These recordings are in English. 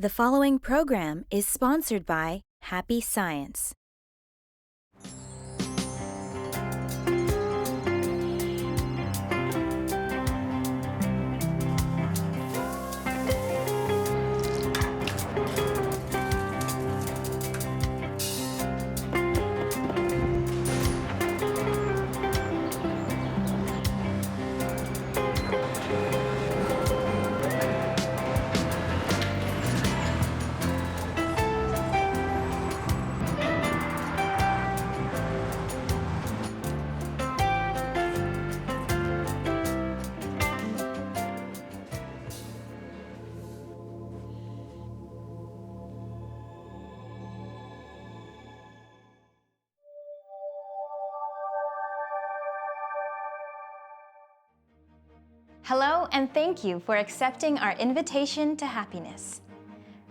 The following program is sponsored by Happy Science. Hello, and thank you for accepting our invitation to happiness.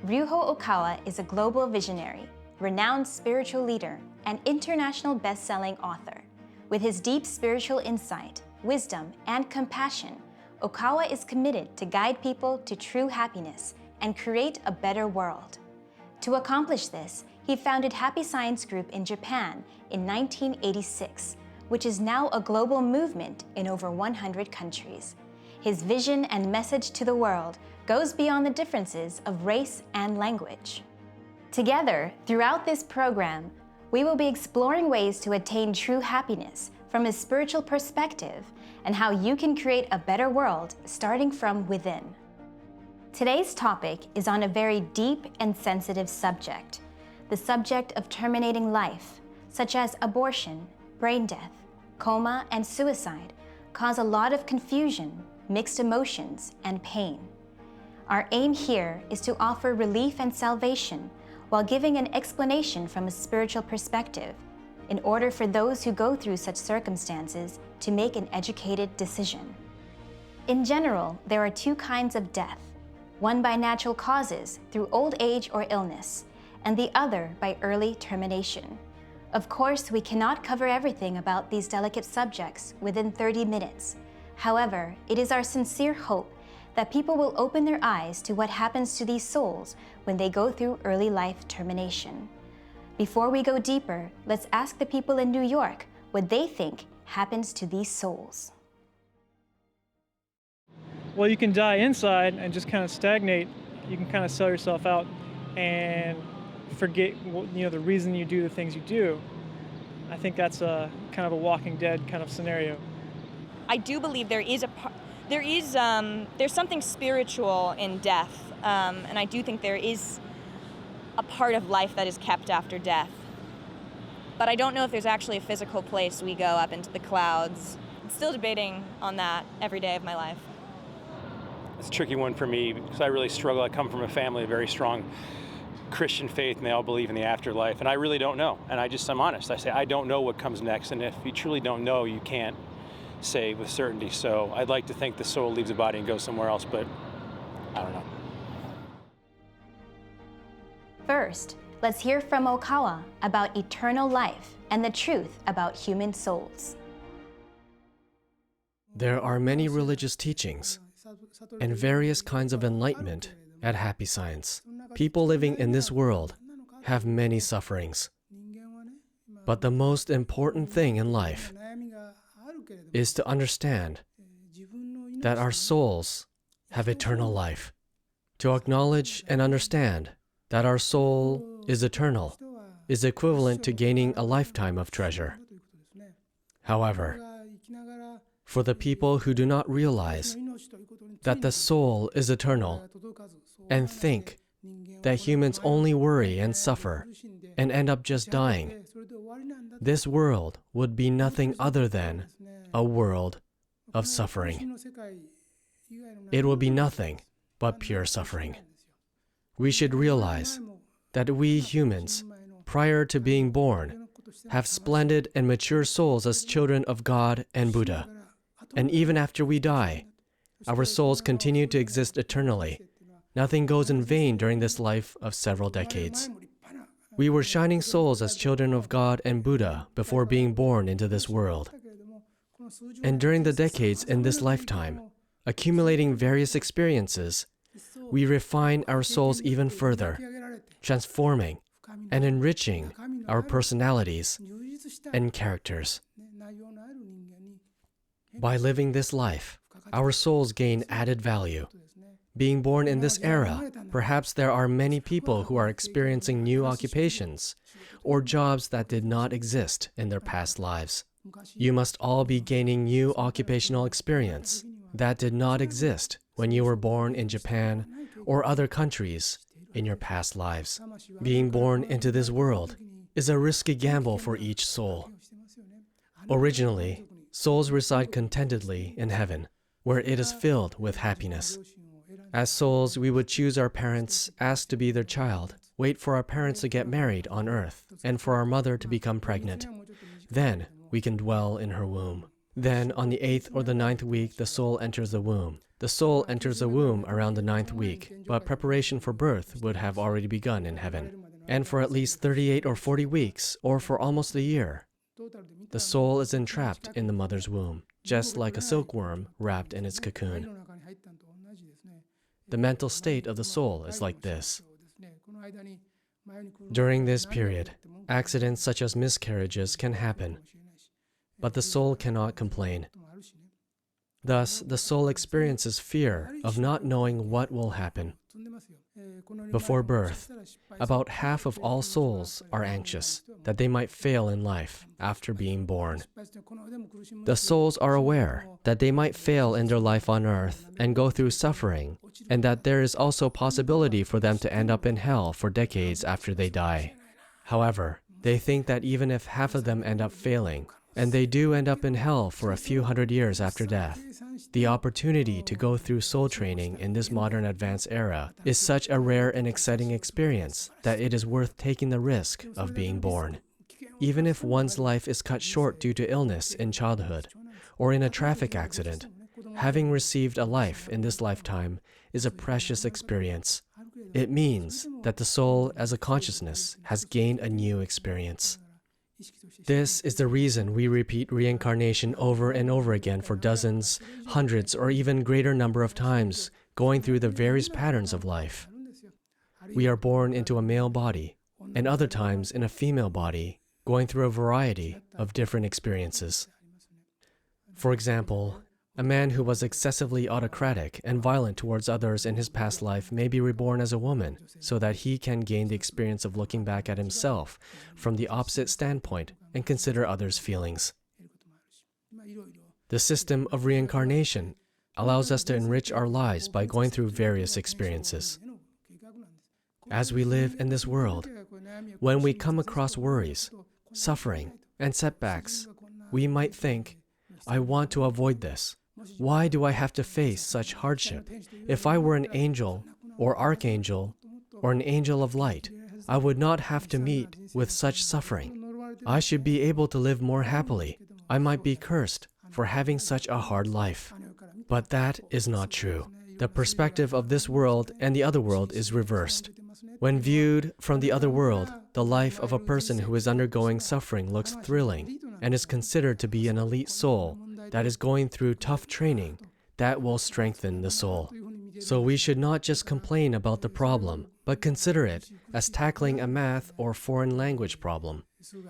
Ryuho Okawa is a global visionary, renowned spiritual leader, and international best-selling author. With his deep spiritual insight, wisdom, and compassion, Okawa is committed to guide people to true happiness and create a better world. To accomplish this, he founded Happy Science Group in Japan in 1986, which is now a global movement in over 100 countries. His vision and message to the world goes beyond the differences of race and language. Together, throughout this program, we will be exploring ways to attain true happiness from a spiritual perspective and how you can create a better world starting from within. Today's topic is on a very deep and sensitive subject, the subject of terminating life, such as abortion, brain death, coma, and suicide, cause a lot of confusion, mixed emotions, and pain. Our aim here is to offer relief and salvation while giving an explanation from a spiritual perspective in order for those who go through such circumstances to make an educated decision. In general, there are two kinds of death, one by natural causes through old age or illness, and the other by early termination. Of course, we cannot cover everything about these delicate subjects within 30 minutes. However, it is our sincere hope that people will open their eyes to what happens to these souls when they go through early life termination. Before we go deeper, let's ask the people in New York what they think happens to these souls. Well, you can die inside and just kind of stagnate. You can kind of sell yourself out and forget, the reason you do the things you do. I think that's a kind of a Walking Dead kind of scenario. I do believe there's something spiritual in death, and I do think there is a part of life that is kept after death. But I don't know if there's actually a physical place we go up into the clouds. I'm still debating on that every day of my life. It's a tricky one for me because I really struggle. I come from a family of very strong Christian faith, and they all believe in the afterlife, and I really don't know. And I'm honest. I say I don't know what comes next, and if you truly don't know, you can't say with certainty. So I'd like to think the soul leaves the body and goes somewhere else, but I don't know. First, let's hear from Okawa about eternal life and the truth about human souls. There are many religious teachings and various kinds of enlightenment at Happy Science. People living in this world have many sufferings. But the most important thing in life is to understand that our souls have eternal life. To acknowledge and understand that our soul is eternal is equivalent to gaining a lifetime of treasure. However, for the people who do not realize that the soul is eternal and think that humans only worry and suffer and end up just dying, this world would be nothing other than a world of suffering. It will be nothing but pure suffering. We should realize that we humans, prior to being born, have splendid and mature souls as children of God and Buddha. And even after we die, our souls continue to exist eternally. Nothing goes in vain during this life of several decades. We were shining souls as children of God and Buddha before being born into this world. And during the decades in this lifetime, accumulating various experiences, we refine our souls even further, transforming and enriching our personalities and characters. By living this life, our souls gain added value. Being born in this era, perhaps there are many people who are experiencing new occupations or jobs that did not exist in their past lives. You must all be gaining new occupational experience that did not exist when you were born in Japan or other countries in your past lives. Being born into this world is a risky gamble for each soul. Originally, souls reside contentedly in heaven, where it is filled with happiness. As souls, we would choose our parents, ask to be their child, wait for our parents to get married on earth, and for our mother to become pregnant. Then we can dwell in her womb. Then, on the 8th or the 9th week, the soul enters the womb. The soul enters the womb around the 9th week, but preparation for birth would have already begun in heaven. And for at least 38 or 40 weeks, or for almost a year, the soul is entrapped in the mother's womb, just like a silkworm wrapped in its cocoon. The mental state of the soul is like this. During this period, accidents such as miscarriages can happen, but the soul cannot complain. Thus, the soul experiences fear of not knowing what will happen. Before birth, about half of all souls are anxious that they might fail in life after being born. The souls are aware that they might fail in their life on earth and go through suffering, and that there is also possibility for them to end up in hell for decades after they die. However, they think that even if half of them end up failing, and they do end up in hell for a few hundred years after death, the opportunity to go through soul training in this modern advanced era is such a rare and exciting experience that it is worth taking the risk of being born. Even if one's life is cut short due to illness in childhood or in a traffic accident, having received a life in this lifetime is a precious experience. It means that the soul as a consciousness has gained a new experience. This is the reason we repeat reincarnation over and over again for dozens, hundreds, or even greater number of times, going through the various patterns of life. We are born into a male body, and other times in a female body, going through a variety of different experiences. For example, a man who was excessively autocratic and violent towards others in his past life may be reborn as a woman so that he can gain the experience of looking back at himself from the opposite standpoint and consider others' feelings. The system of reincarnation allows us to enrich our lives by going through various experiences. As we live in this world, when we come across worries, suffering, and setbacks, we might think, I want to avoid this. Why do I have to face such hardship? If I were an angel or archangel or an angel of light, I would not have to meet with such suffering. I should be able to live more happily. I might be cursed for having such a hard life. But that is not true. The perspective of this world and the other world is reversed. When viewed from the other world, the life of a person who is undergoing suffering looks thrilling and is considered to be an elite soul that is going through tough training that will strengthen the soul. So we should not just complain about the problem, but consider it as tackling a math or foreign language problem.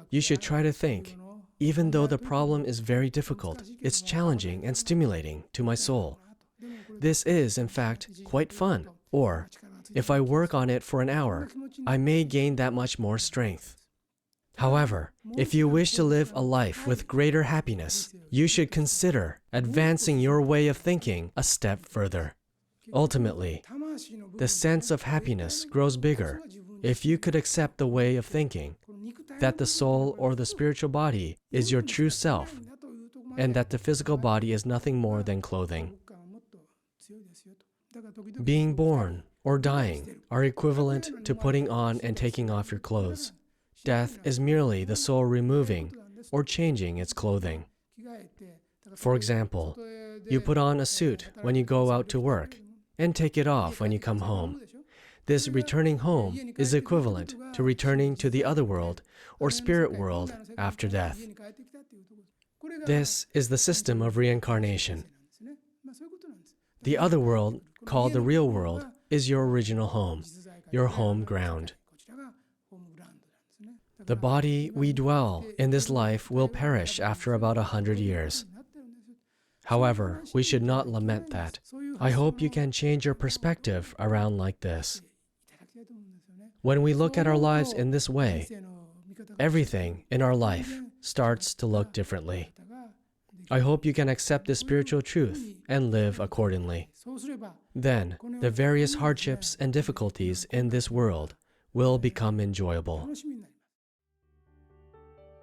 You should try to think, even though the problem is very difficult, it's challenging and stimulating to my soul. This is, in fact, quite fun. Or, if I work on it for an hour, I may gain that much more strength. However, if you wish to live a life with greater happiness, you should consider advancing your way of thinking a step further. Ultimately, the sense of happiness grows bigger if you could accept the way of thinking that the soul or the spiritual body is your true self, and that the physical body is nothing more than clothing. Being born or dying are equivalent to putting on and taking off your clothes. Death is merely the soul removing or changing its clothing. For example, you put on a suit when you go out to work and take it off when you come home. This returning home is equivalent to returning to the other world or spirit world after death. This is the system of reincarnation. The other world, called the real world, is your original home, your home ground. The body we dwell in this life will perish after about 100 years. However, we should not lament that. I hope you can change your perspective around like this. When we look at our lives in this way, everything in our life starts to look differently. I hope you can accept this spiritual truth and live accordingly. Then, the various hardships and difficulties in this world will become enjoyable.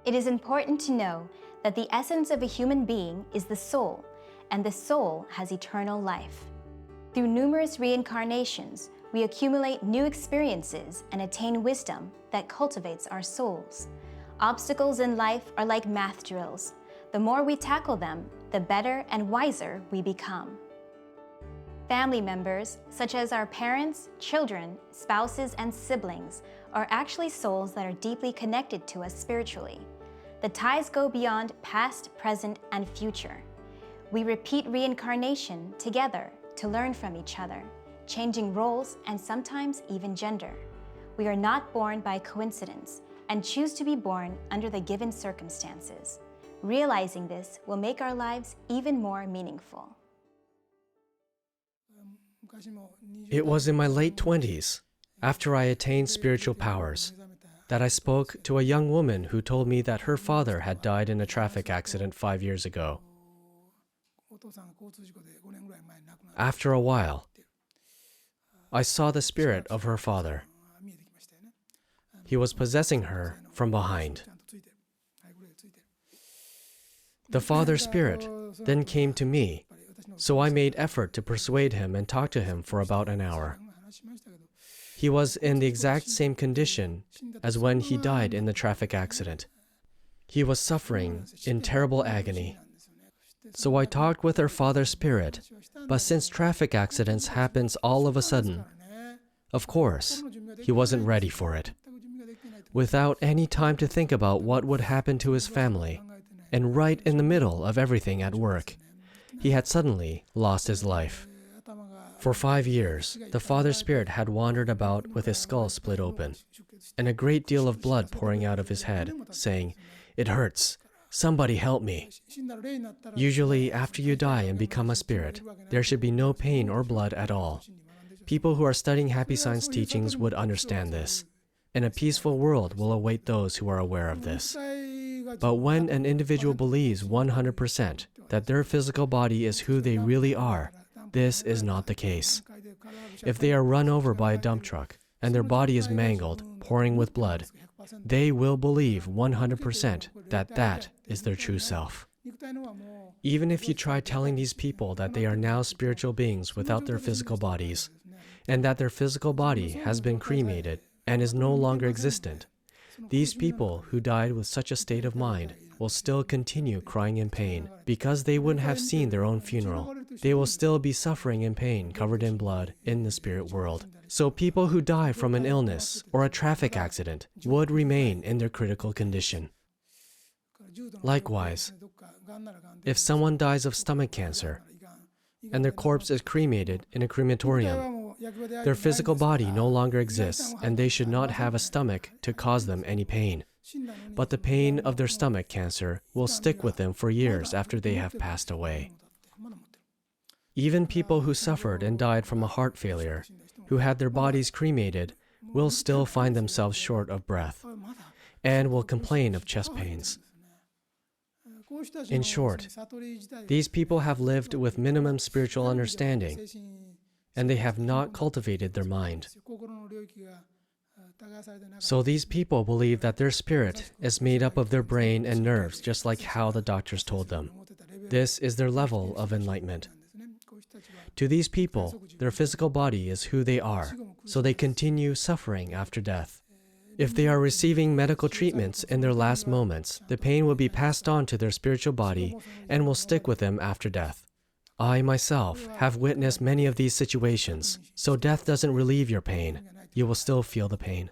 It is important to know that the essence of a human being is the soul, and the soul has eternal life. Through numerous reincarnations, we accumulate new experiences and attain wisdom that cultivates our souls. Obstacles in life are like math drills. The more we tackle them, the better and wiser we become. Family members, such as our parents, children, spouses, and siblings, are actually souls that are deeply connected to us spiritually. The ties go beyond past, present, and future. We repeat reincarnation together to learn from each other, changing roles and sometimes even gender. We are not born by coincidence and choose to be born under the given circumstances. Realizing this will make our lives even more meaningful. It was in my late 20s, after I attained spiritual powers, that I spoke to a young woman who told me that her father had died in a traffic accident 5 years ago. After a while, I saw the spirit of her father. He was possessing her from behind. The father spirit then came to me, so I made effort to persuade him and talk to him for about an hour. He was in the exact same condition as when he died in the traffic accident. He was suffering in terrible agony. So I talked with her father's spirit, but since traffic accidents happens all of a sudden, of course, he wasn't ready for it. Without any time to think about what would happen to his family, and right in the middle of everything at work, he had suddenly lost his life. For 5 years, the father's spirit had wandered about with his skull split open, and a great deal of blood pouring out of his head, saying, "It hurts. Somebody help me." Usually, after you die and become a spirit, there should be no pain or blood at all. People who are studying happy science teachings would understand this, and a peaceful world will await those who are aware of this. But when an individual believes 100% that their physical body is who they really are, this is not the case. If they are run over by a dump truck and their body is mangled, pouring with blood, they will believe 100% that that is their true self. Even if you try telling these people that they are now spiritual beings without their physical bodies, and that their physical body has been cremated and is no longer existent, these people who died with such a state of mind will still continue crying in pain because they wouldn't have seen their own funeral. They will still be suffering in pain, covered in blood, in the spirit world. So people who die from an illness or a traffic accident would remain in their critical condition. Likewise, if someone dies of stomach cancer and their corpse is cremated in a crematorium, their physical body no longer exists and they should not have a stomach to cause them any pain. But the pain of their stomach cancer will stick with them for years after they have passed away. Even people who suffered and died from a heart failure, who had their bodies cremated, will still find themselves short of breath and will complain of chest pains. In short, these people have lived with minimum spiritual understanding, and they have not cultivated their mind. So these people believe that their spirit is made up of their brain and nerves, just like how the doctors told them. This is their level of enlightenment. To these people, their physical body is who they are, so they continue suffering after death. If they are receiving medical treatments in their last moments, the pain will be passed on to their spiritual body and will stick with them after death. I myself have witnessed many of these situations, so death doesn't relieve your pain. You will still feel the pain.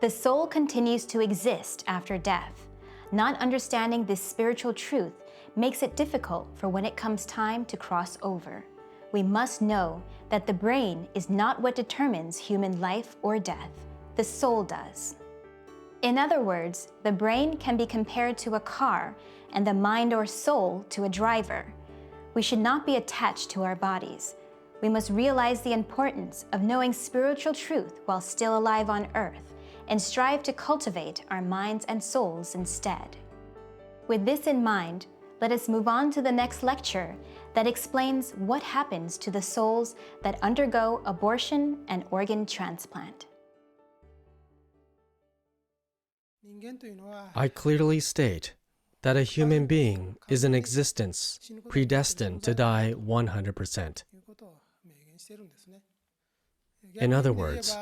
The soul continues to exist after death. Not understanding this spiritual truth makes it difficult for when it comes time to cross over. we must know that the brain is not what determines human life or death. The soul does. In other words, the brain can be compared to a car and the mind or soul to a driver. We should not be attached to our bodies. We must realize the importance of knowing spiritual truth while still alive on earth and strive to cultivate our minds and souls instead. With this in mind, let us move on to the next lecture that explains what happens to the souls that undergo abortion and organ transplant. I clearly state that a human being is in existence predestined to die 100%. In other words,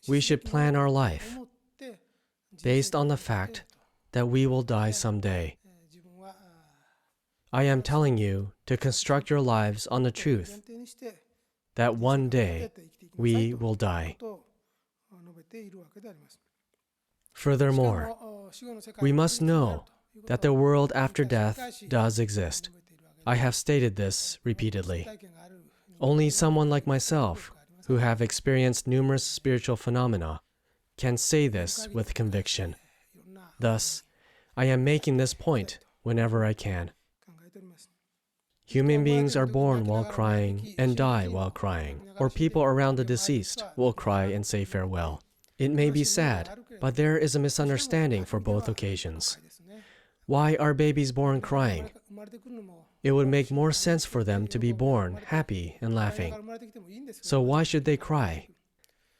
we should plan our life based on the fact that we will die someday. I am telling you to construct your lives on the truth that one day we will die. Furthermore, we must know that the world after death does exist. I have stated this repeatedly. Only someone like myself, who have experienced numerous spiritual phenomena, can say this with conviction. Thus, I am making this point whenever I can. Human beings are born while crying and die while crying, or people around the deceased will cry and say farewell. It may be sad, but there is a misunderstanding for both occasions. Why are babies born crying? It would make more sense for them to be born happy and laughing. So why should they cry?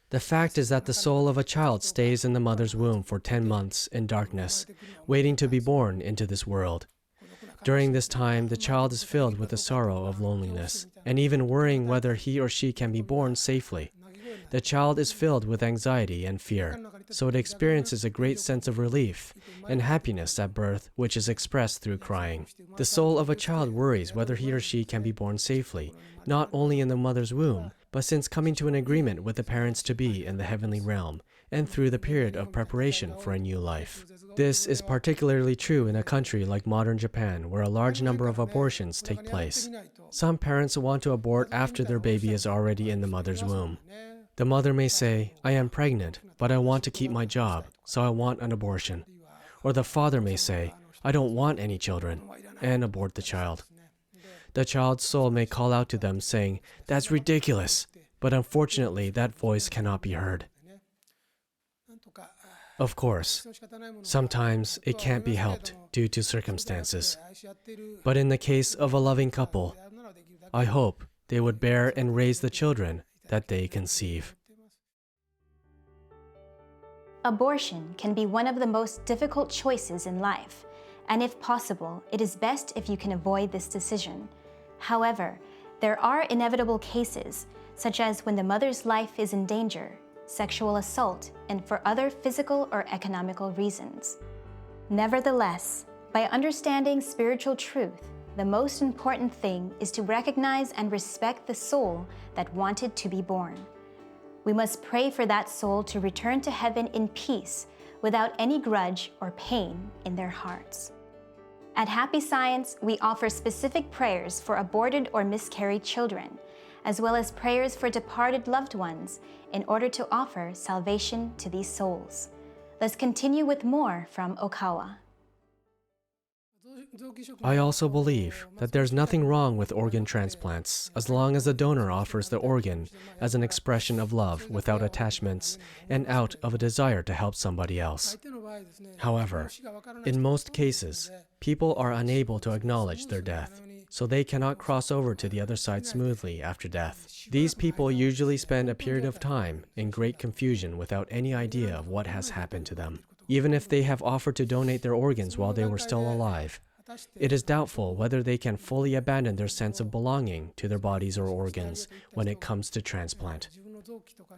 The fact is that the soul of a child stays in the mother's womb for 10 months in darkness, waiting to be born into this world. During this time, the child is filled with the sorrow of loneliness, and even worrying whether he or she can be born safely. The child is filled with anxiety and fear, so it experiences a great sense of relief and happiness at birth, which is expressed through crying. The soul of a child worries whether he or she can be born safely, not only in the mother's womb, but since coming to an agreement with the parents-to-be in the heavenly realm, and through the period of preparation for a new life. This is particularly true in a country like modern Japan, where a large number of abortions take place. Some parents want to abort after their baby is already in the mother's womb. The mother may say, "I am pregnant, but I want to keep my job, so I want an abortion." Or the father may say, "I don't want any children," and abort the child. The child's soul may call out to them saying, "That's ridiculous," but unfortunately that voice cannot be heard. Of course, sometimes it can't be helped due to circumstances. But in the case of a loving couple, I hope they would bear and raise the children that they conceive. Abortion can be one of the most difficult choices in life, and if possible, it is best if you can avoid this decision. However, there are inevitable cases, such as when the mother's life is in danger, sexual assault, and for other physical or economical reasons. Nevertheless, by understanding spiritual truth, the most important thing is to recognize and respect the soul that wanted to be born. We must pray for that soul to return to heaven in peace without any grudge or pain in their hearts. At Happy Science, we offer specific prayers for aborted or miscarried children, as well as prayers for departed loved ones in order to offer salvation to these souls. Let's continue with more from Okawa. I also believe that there's nothing wrong with organ transplants as long as the donor offers the organ as an expression of love without attachments and out of a desire to help somebody else. However, in most cases, people are unable to acknowledge their death, so they cannot cross over to the other side smoothly after death. These people usually spend a period of time in great confusion without any idea of what has happened to them. Even if they have offered to donate their organs while they were still alive, it is doubtful whether they can fully abandon their sense of belonging to their bodies or organs when it comes to transplant.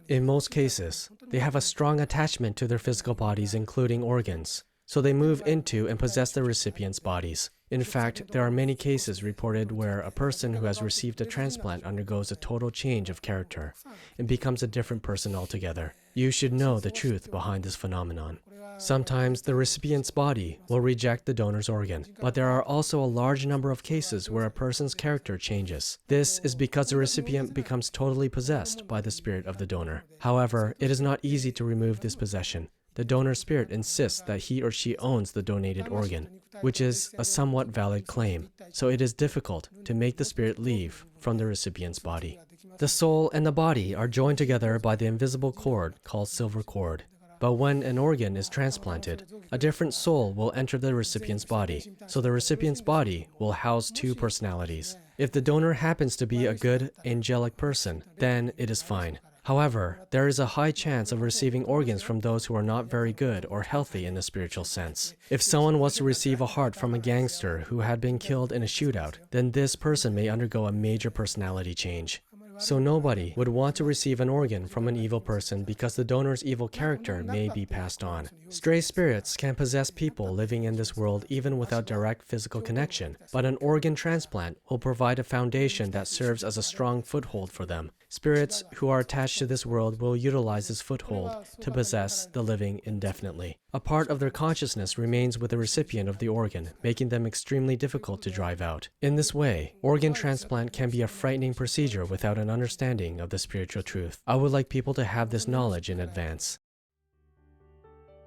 In most cases, they have a strong attachment to their physical bodies, including organs, so they move into and possess the recipient's bodies. In fact, there are many cases reported where a person who has received a transplant undergoes a total change of character and becomes a different person altogether. You should know the truth behind this phenomenon. Sometimes the recipient's body will reject the donor's organ, but there are also a large number of cases where a person's character changes. This is because the recipient becomes totally possessed by the spirit of the donor. However, it is not easy to remove this possession. The donor spirit insists that he or she owns the donated organ, which is a somewhat valid claim, so it is difficult to make the spirit leave from the recipient's body. The soul and the body are joined together by the invisible cord called silver cord. But when an organ is transplanted, a different soul will enter the recipient's body, so the recipient's body will house two personalities. If the donor happens to be a good, angelic person, then it is fine. However, there is a high chance of receiving organs from those who are not very good or healthy in the spiritual sense. If someone was to receive a heart from a gangster who had been killed in a shootout, then this person may undergo a major personality change. So nobody would want to receive an organ from an evil person because the donor's evil character may be passed on. Stray spirits can possess people living in this world even without direct physical connection, but an organ transplant will provide a foundation that serves as a strong foothold for them. Spirits who are attached to this world will utilize this foothold to possess the living indefinitely. A part of their consciousness remains with the recipient of the organ, making them extremely difficult to drive out. In this way, organ transplant can be a frightening procedure without an understanding of the spiritual truth. I would like people to have this knowledge in advance.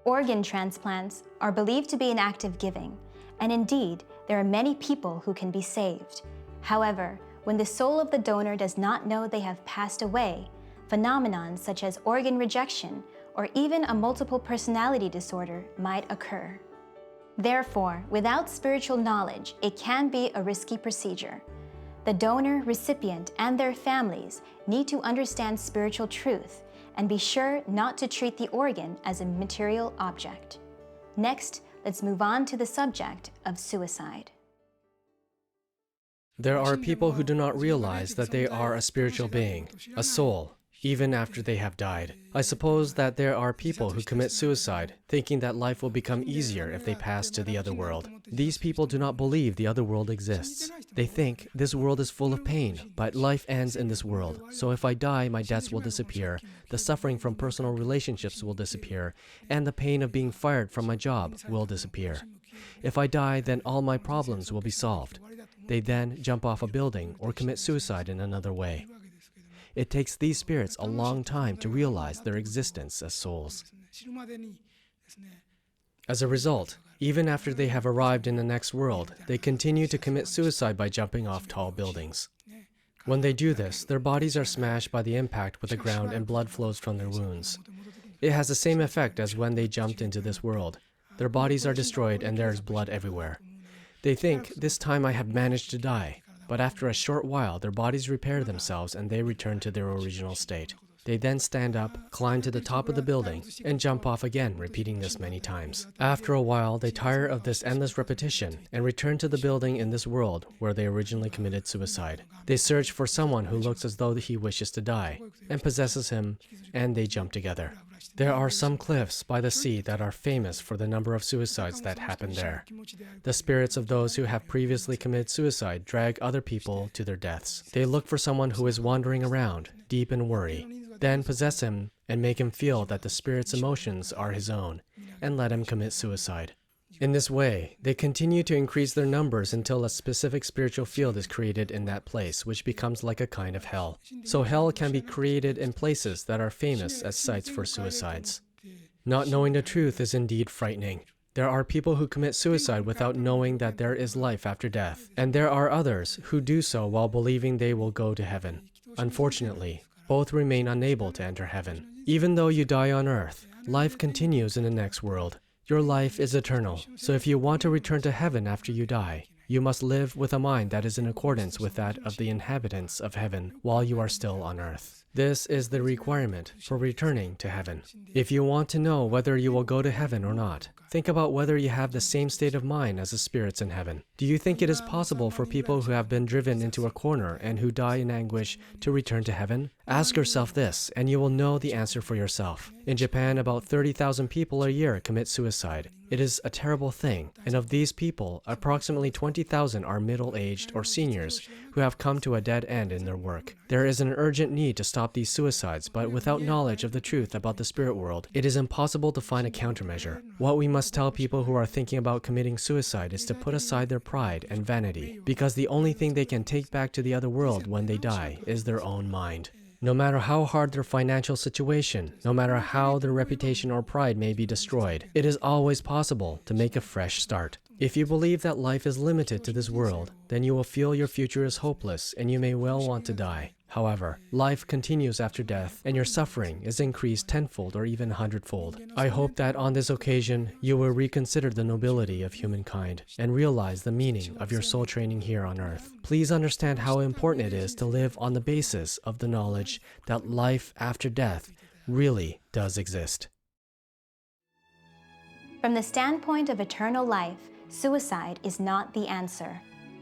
Organ transplants are believed to be an act of giving, and indeed, there are many people who can be saved. However, when the soul of the donor does not know they have passed away, phenomena such as organ rejection or even a multiple personality disorder might occur. Therefore, without spiritual knowledge, it can be a risky procedure. The donor, recipient, and their families need to understand spiritual truth and be sure not to treat the organ as a material object. Next, let's move on to the subject of suicide. There are people who do not realize that they are a spiritual being, a soul, even after they have died. I suppose that there are people who commit suicide, thinking that life will become easier if they pass to the other world. These people do not believe the other world exists. They think this world is full of pain, but life ends in this world. So if I die, my debts will disappear, the suffering from personal relationships will disappear, and the pain of being fired from my job will disappear. If I die, then all my problems will be solved. They then jump off a building or commit suicide in another way. It takes these spirits a long time to realize their existence as souls. As a result, even after they have arrived in the next world, they continue to commit suicide by jumping off tall buildings. When they do this, their bodies are smashed by the impact with the ground and blood flows from their wounds. It has the same effect as when they jumped into this world. Their bodies are destroyed and there is blood everywhere. They think, this time I have managed to die. But after a short while, their bodies repair themselves and they return to their original state. They then stand up, climb to the top of the building, and jump off again, repeating this many times. After a while, they tire of this endless repetition and return to the building in this world where they originally committed suicide. They search for someone who looks as though he wishes to die, and possesses him, and they jump together. There are some cliffs by the sea that are famous for the number of suicides that happen there. The spirits of those who have previously committed suicide drag other people to their deaths. They look for someone who is wandering around, deep in worry, then possess him and make him feel that the spirit's emotions are his own, and let him commit suicide. In this way, they continue to increase their numbers until a specific spiritual field is created in that place, which becomes like a kind of hell. So hell can be created in places that are famous as sites for suicides. Not knowing the truth is indeed frightening. There are people who commit suicide without knowing that there is life after death, and there are others who do so while believing they will go to heaven. Unfortunately, both remain unable to enter heaven. Even though you die on earth, life continues in the next world. Your life is eternal, so if you want to return to heaven after you die, you must live with a mind that is in accordance with that of the inhabitants of heaven while you are still on earth. This is the requirement for returning to heaven. If you want to know whether you will go to heaven or not, think about whether you have the same state of mind as the spirits in heaven. Do you think it is possible for people who have been driven into a corner and who die in anguish to return to heaven? Ask yourself this, and you will know the answer for yourself. In Japan, about 30,000 people a year commit suicide. It is a terrible thing, and of these people, approximately 20,000 are middle-aged or seniors who have come to a dead end in their work. There is an urgent need to stop stop these suicides, but without knowledge of the truth about the spirit world, it is impossible to find a countermeasure. What we must tell people who are thinking about committing suicide is to put aside their pride and vanity, because the only thing they can take back to the other world when they die is their own mind. No matter how hard their financial situation, no matter how their reputation or pride may be destroyed, it is always possible to make a fresh start. If you believe that life is limited to this world, then you will feel your future is hopeless and you may well want to die. However, life continues after death, and your suffering is increased tenfold or even hundredfold. I hope that on this occasion, you will reconsider the nobility of humankind and realize the meaning of your soul training here on earth. Please understand how important it is to live on the basis of the knowledge that life after death really does exist. From the standpoint of eternal life, suicide is not the answer.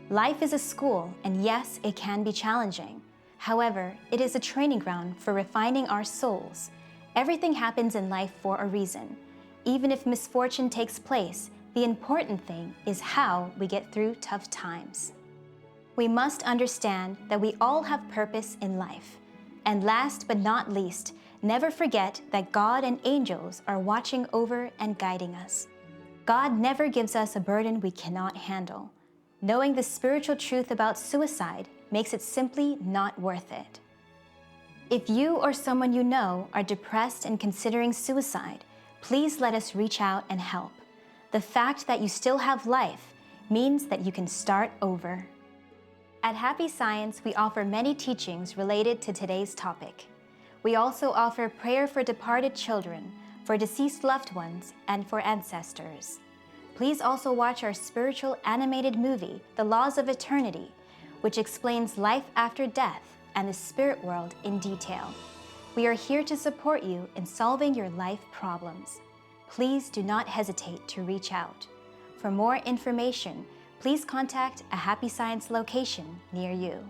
Life is a school, and yes, it can be challenging. However, it is a training ground for refining our souls. Everything happens in life for a reason. Even if misfortune takes place, the important thing is how we get through tough times. We must understand that we all have purpose in life. And last but not least, never forget that God and angels are watching over and guiding us. God never gives us a burden we cannot handle. Knowing the spiritual truth about suicide makes it simply not worth it. If you or someone you know are depressed and considering suicide, please let us reach out and help. The fact that you still have life means that you can start over. At Happy Science, we offer many teachings related to today's topic. We also offer prayer for departed children, for deceased loved ones, and for ancestors. Please also watch our spiritual animated movie, The Laws of Eternity, which explains life after death and the spirit world in detail. We are here to support you in solving your life problems. Please do not hesitate to reach out. For more information, please contact a Happy Science location near you.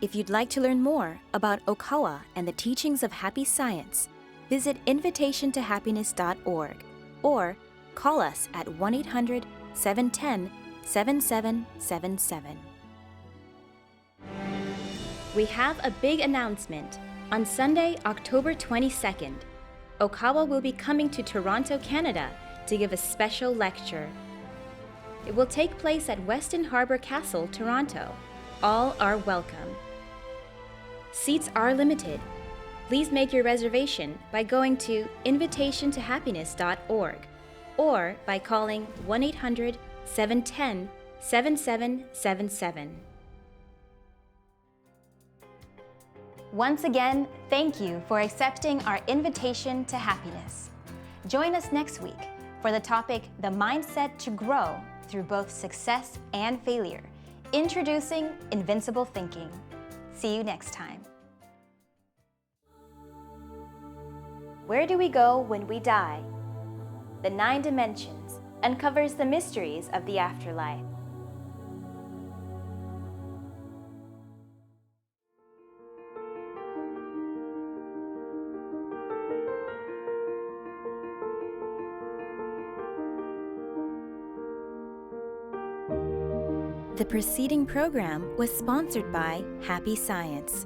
If you'd like to learn more about Okawa and the teachings of Happy Science, visit invitationtohappiness.org or call us at 1-800-710-7777. We have a big announcement. On Sunday, October 22nd, Okawa will be coming to Toronto, Canada to give a special lecture. It will take place at Weston Harbour Castle, Toronto. All are welcome. Seats are limited. Please make your reservation by going to invitationtohappiness.org or by calling 1-800-710-7777. Once again, thank you for accepting our invitation to happiness. Join us next week for the topic, The Mindset to Grow Through Both Success and Failure, introducing invincible thinking. See you next time. Where do we go when we die? The 9 Dimensions uncovers the mysteries of the afterlife. The preceding program was sponsored by Happy Science.